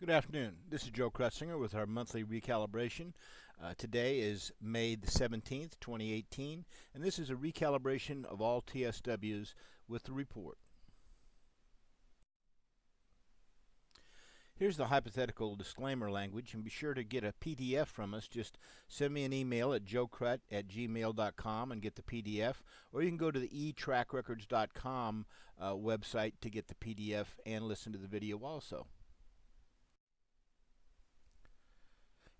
Good afternoon. This is Joe Krut with our monthly recalibration. Today is May the 17th, 2018, and this is a recalibration of all TSWs with the report. Here's the hypothetical disclaimer language, and be sure to get a PDF from us. Just send me an email at joekrut@gmail.com and get the PDF, or you can go to the etrackrecords.com website to get the PDF and listen to the video also.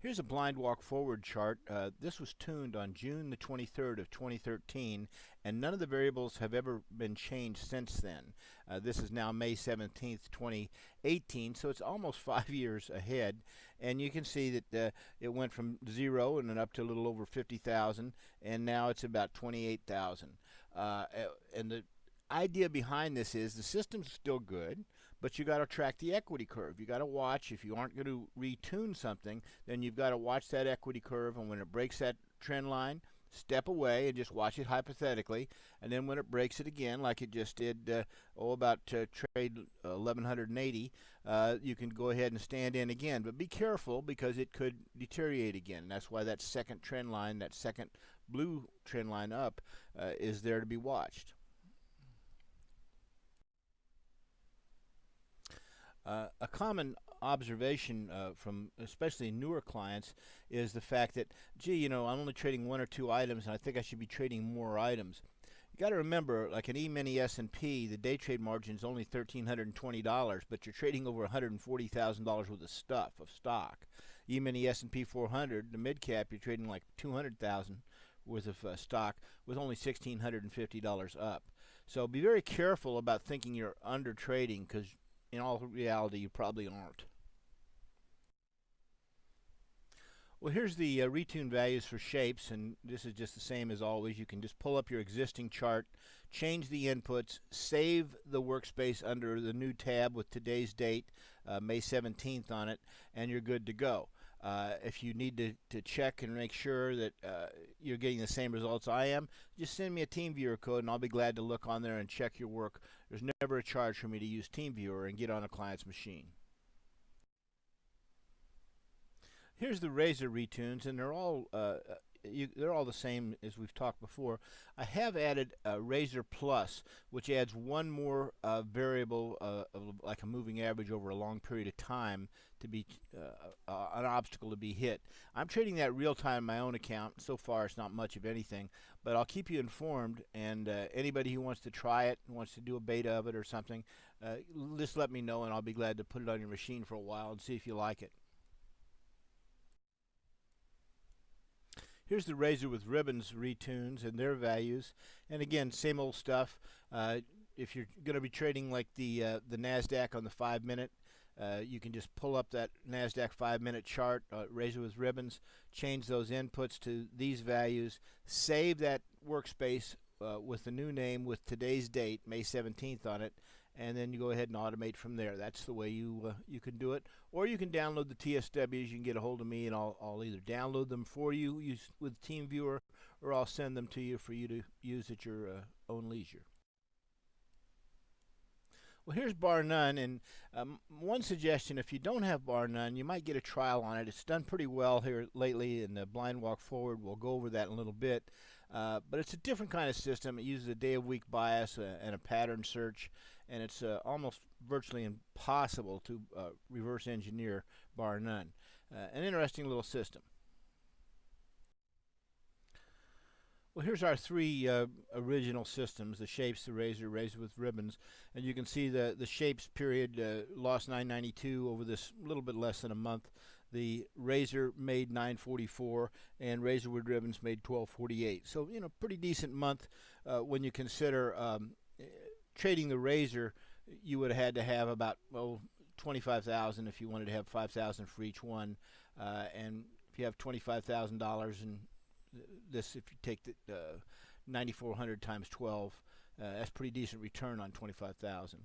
Here's a blind walk forward chart. This was tuned on June the 23rd of 2013, and none of the variables have ever been changed since then. This is now May 17th, 2018, so it's almost 5 years ahead. And you can see that it went from 0 and then up to a little over 50,000, and now it's about 28,000. And the idea behind this is the system's still good, but you got to track the equity curve. You got to watch. If you aren't going to retune something, then you've got to watch that equity curve, and when it breaks that trend line, step away and just watch it hypothetically. And then when it breaks it again, like it just did about trade 1180, you can go ahead and stand in again. But be careful, because it could deteriorate again. That's why that second trend line, that second blue trend line up, is there to be watched. A common observation from especially newer clients is the fact that, gee, I'm only trading 1 or 2 items, and I think I should be trading more items. You got to remember, like an E-mini S&P, the day trade margin is only $1,320, but you're trading over $140,000 worth of stock. E-mini S&P 400, the mid cap, you're trading like $200,000 worth of stock with only $1,650 up. So be very careful about thinking you're under trading, because in all reality, you probably aren't. Well, here's the retune values for shapes, and this is just the same as always. You can just pull up your existing chart, change the inputs, save the workspace under the new tab with today's date, May 17th on it, and you're good to go. If you need to check and make sure that you're getting the same results I am, just send me a TeamViewer code, and I'll be glad to look on there and check your work. There's never a charge for me to use TeamViewer and get on a client's machine. Here's the Razor retunes, and they're all the same as we've talked before. I have added Razor Plus, which adds one more variable like a moving average over a long period of time to be an obstacle to be hit. I'm trading that real time in my own account. So far, it's not much of anything, but I'll keep you informed. And anybody who wants to try it, wants to do a beta of it or something, just let me know, and I'll be glad to put it on your machine for a while and see if you like it. Here's the Razor with Ribbons retunes and their values, and again, same old stuff. If you're going to be trading like the NASDAQ on the 5-minute, you can just pull up that NASDAQ 5-minute chart, Razor with Ribbons, change those inputs to these values, save that workspace with the new name with today's date, May 17th on it, and then you go ahead and automate from there. That's the way you can do it. Or you can download the TSWs. You can get a hold of me, and I'll either download them for you with TeamViewer, or I'll send them to you for you to use at your own leisure. Well, here's bar none, and one suggestion: if you don't have bar none, you might get a trial on it. It's done pretty well here lately in the blind walk forward. We'll go over that in a little bit. But it's a different kind of system. It uses a day-of-week bias and a pattern search, and it's almost virtually impossible to reverse engineer bar none. An interesting little system. Well, here's our 3 original systems: the shapes, the Razor, Razor with Ribbons, and you can see the shapes period lost 992 over this little bit less than a month. The Razor made 944, and Razor with Ribbons made 1248. So, pretty decent month when you consider trading the Razor. You would have had to have about 25,000 if you wanted to have 5,000 for each one, and if you have $25,000 in this, if you take the 9,400 times 12, that's pretty decent return on 25,000.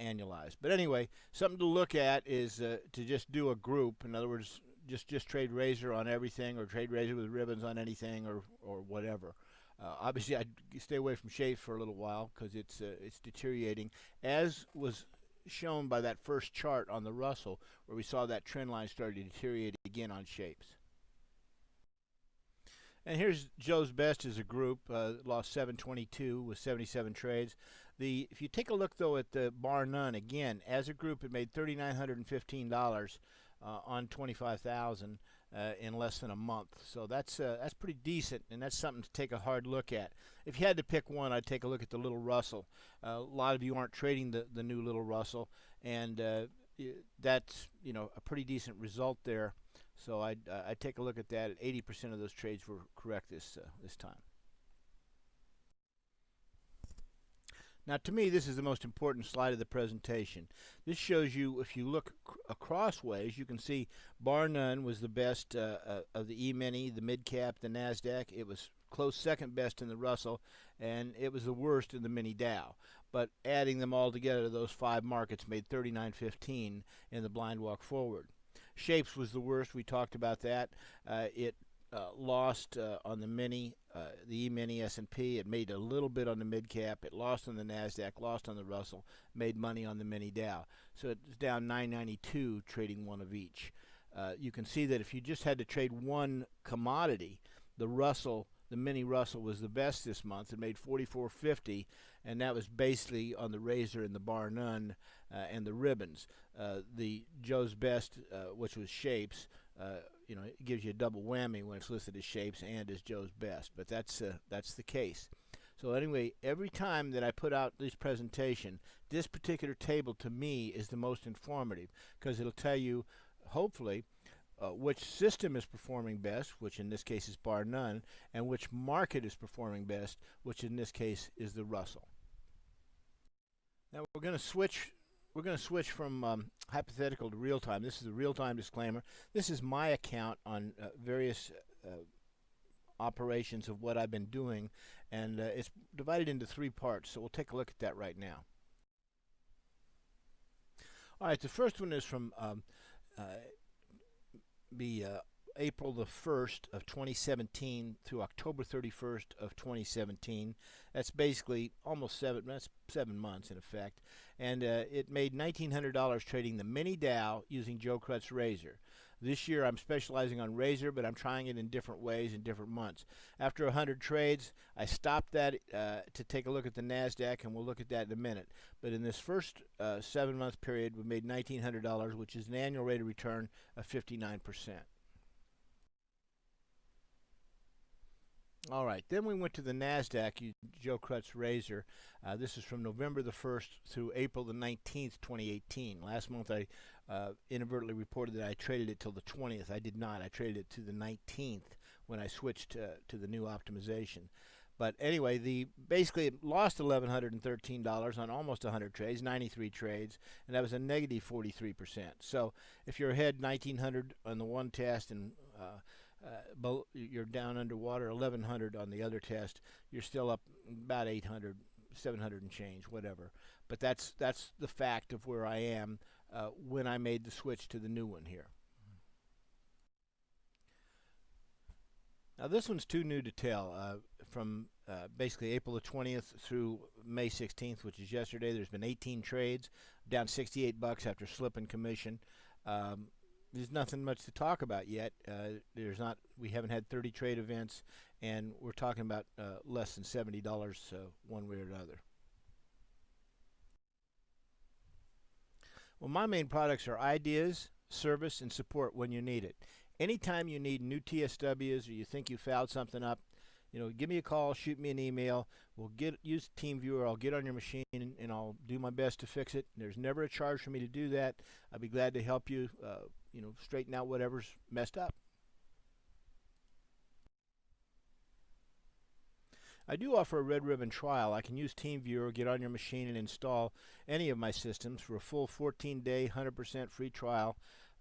Annualized. But anyway, something to look at is to just do a group. In other words, just trade Razor on everything, or trade Razor with Ribbons on anything, or whatever. Obviously, I'd stay away from shapes for a little while because it's deteriorating, as was shown by that first chart on the Russell, where we saw that trend line start to deteriorate again on shapes. And here's Joe's Best as a group, lost 722 with 77 trades. If you take a look though at the bar none, again, as a group it made $3,915 on 25,000 in less than a month. So that's pretty decent, and that's something to take a hard look at. If you had to pick one, I'd take a look at the Little Russell. A lot of you aren't trading the new Little Russell, and that's a pretty decent result there. So I'd take a look at that. 80% of those trades were correct this time. Now, to me, this is the most important slide of the presentation. This shows you, if you look across ways, you can see bar none was the best of the E-mini, the mid-cap, the NASDAQ. It was close second best in the Russell, and it was the worst in the mini Dow. But adding them all together, those 5 markets made 39.15 in the blind walk forward. Shapes was the worst. We talked about that. It lost on the mini, the E-mini S&P. It made a little bit on the mid-cap. It lost on the NASDAQ, lost on the Russell, made money on the mini Dow. So it's down 992 trading one of each. You can see that if you just had to trade one commodity, the Russell, the mini Russell was the best this month. It made 44.50, and that was basically on the razor and the bar none and the ribbons. The Joe's Best, which was shapes, it gives you a double whammy when it's listed as shapes and as Joe's Best, but that's the case. So anyway, every time that I put out this presentation, this particular table to me is the most informative, because it'll tell you, hopefully, which system is performing best, which in this case is bar none, and which market is performing best, which in this case is the Russell. Now we're going to switch from hypothetical to real time. This is a real time disclaimer. This is my account on various operations of what I've been doing, and it's divided into 3 parts, so we'll take a look at that right now. All right, the first one is from April the 1st of 2017 through October 31st of 2017. That's basically almost 7 months in effect, and it made $1,900 trading the mini Dow using Joe Krut's razor. This year I'm specializing on razor, but I'm trying it in different ways in different months. After 100 trades, I stopped that to take a look at the NASDAQ, and we'll look at that in a minute. But in this first 7-month period, we made $1,900, which is an annual rate of return of 59%. All right, then we went to the NASDAQ, Joe Krut's razor. This is from November the 1st through April the 19th, 2018. Last month I inadvertently reported that I traded it till the 20th. I did not. I traded it to the 19th when I switched to the new optimization. But anyway, basically it lost $1,113 on almost 100 trades, 93 trades, and that was a negative 43%. So if you're ahead 1,900 on the one test and you're down underwater 1,100 on the other test, you're still up about 800, 700 and change, whatever. But that's the fact of where I am when I made the switch to the new one here. Now this one's too new to tell. From basically April the 20th through May 16th, which is yesterday, there's been 18 trades, down $68 after slip and commission. There's nothing much to talk about yet. We haven't had 30 trade events, and we're talking about less than $70 one way or another. Well, my main products are ideas, service, and support when you need it. Anytime you need new TSWs or you think you fouled something up, give me a call, shoot me an email. We'll use TeamViewer. I'll get on your machine and I'll do my best to fix it. There's never a charge for me to do that. I'll be glad to help you, straighten out whatever's messed up. I do offer a red ribbon trial. I can use TeamViewer, get on your machine, and install any of my systems for a full 14-day, 100% free trial.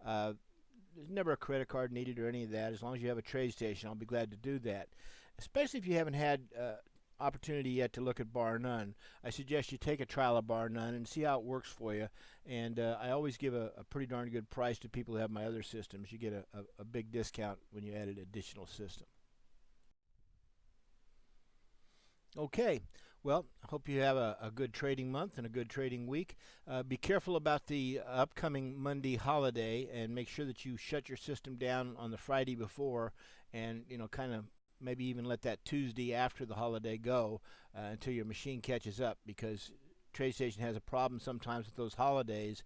There's never a credit card needed or any of that. As long as you have a trade station, I'll be glad to do that. Especially if you haven't had opportunity yet to look at bar none. I suggest you take a trial of bar none and see how it works for you. And I always give a pretty darn good price to people who have my other systems. You get a big discount when you add an additional system. Okay, Well, I hope you have a good trading month and a good trading week. Be careful about the upcoming Monday holiday, and make sure that you shut your system down on the Friday before, and kind of maybe even let that Tuesday after the holiday go until your machine catches up, because TradeStation has a problem sometimes with those holidays,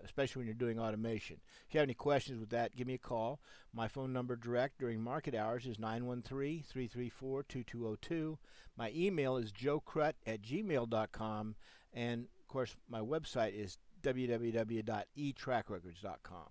especially when you're doing automation. If you have any questions with that, give me a call. My phone number direct during market hours is 913-334-2202. My email is joekrut@gmail.com, and of course my website is www.etrackrecords.com.